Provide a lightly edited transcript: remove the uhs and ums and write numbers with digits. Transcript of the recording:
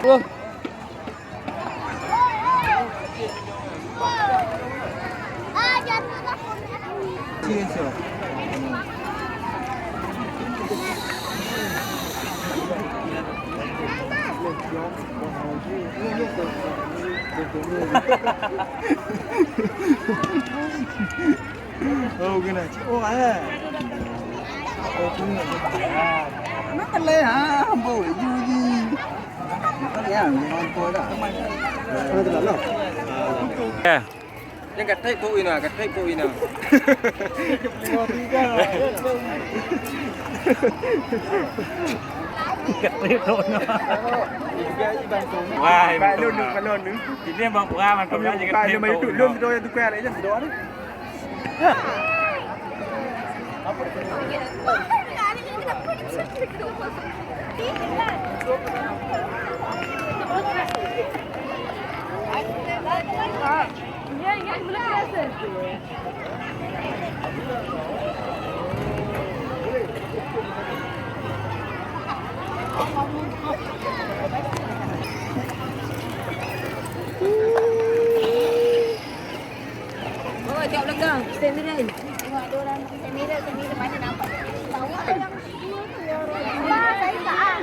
Wah. Silencio. Oh, cái này ô à. Ô, cái này nó cái lê hả? Không bồi gì. Nó nghe ngon tôi đã. Nó cái đó. Yang katai po ina, katai po ina. Katai po ina. Wah, bạn luôn đứng. Chỉ riêng bằng của A mà cầm ra gì cái thêm mấy tụi lương tôi que đấy chẳng đó đấy. Ôi, chậu lưng cơ, xem đi đây. Ngoài đô ra, xem đi đây, máy này nào. Tấu á. Ba, thấy cả.